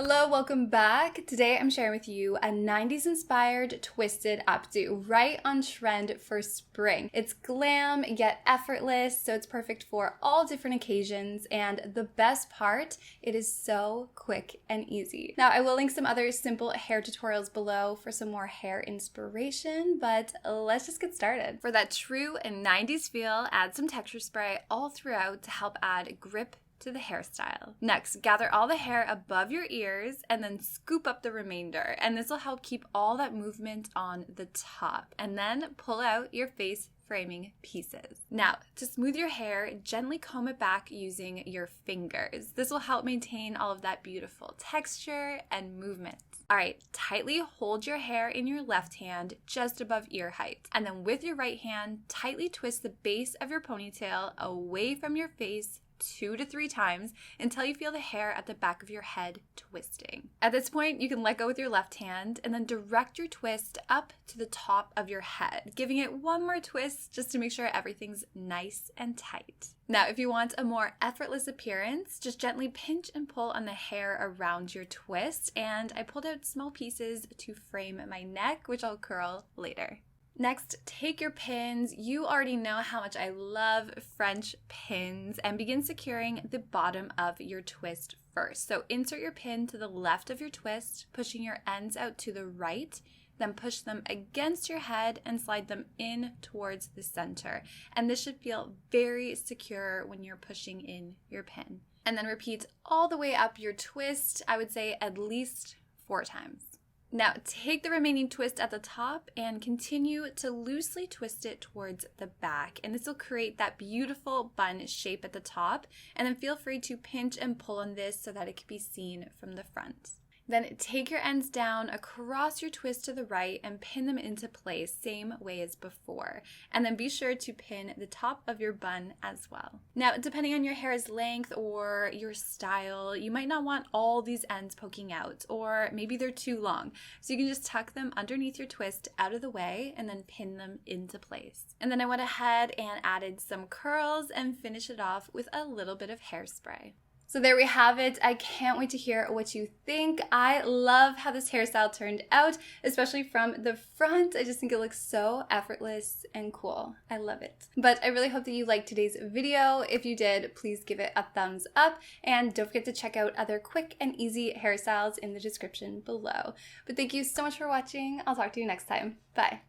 Hello, welcome back. Today I'm sharing with you a 90s inspired twisted updo, right on trend for spring. It's glam yet effortless, so it's perfect for all different occasions, and the best part, it is so quick and easy. Now I will link some other simple hair tutorials below for some more hair inspiration, but let's just get started. For that true 90s feel, add some texture spray all throughout to help add grip to the hairstyle. Next, gather all the hair above your ears and then scoop up the remainder. And this will help keep all that movement on the top. And then pull out your face framing pieces. Now, to smooth your hair, gently comb it back using your fingers. This will help maintain all of that beautiful texture and movement. All right, tightly hold your hair in your left hand just above ear height. And then with your right hand, tightly twist the base of your ponytail away from your face 2 to 3 times until you feel the hair at the back of your head twisting. At this point, you can let go with your left hand and then direct your twist up to the top of your head, giving it one more twist just to make sure everything's nice and tight. Now, if you want a more effortless appearance, just gently pinch and pull on the hair around your twist, and I pulled out small pieces to frame my neck, which I'll curl later. Next, take your pins. You already know how much I love French pins, and begin securing the bottom of your twist first. So insert your pin to the left of your twist, pushing your ends out to the right, then push them against your head and slide them in towards the center. And this should feel very secure when you're pushing in your pin. And then repeat all the way up your twist, I would say at least 4 times. Now take the remaining twist at the top and continue to loosely twist it towards the back. And this will create that beautiful bun shape at the top. And then feel free to pinch and pull on this so that it can be seen from the front. Then take your ends down across your twist to the right and pin them into place, same way as before. And then be sure to pin the top of your bun as well. Now, depending on your hair's length or your style, you might not want all these ends poking out, or maybe they're too long. So you can just tuck them underneath your twist out of the way and then pin them into place. And then I went ahead and added some curls and finished it off with a little bit of hairspray. So there we have it. I can't wait to hear what you think. I love how this hairstyle turned out, especially from the front. I just think it looks so effortless and cool. I love it. But I really hope that you liked today's video. If you did, please give it a thumbs up. And don't forget to check out other quick and easy hairstyles in the description below. But thank you so much for watching. I'll talk to you next time. Bye.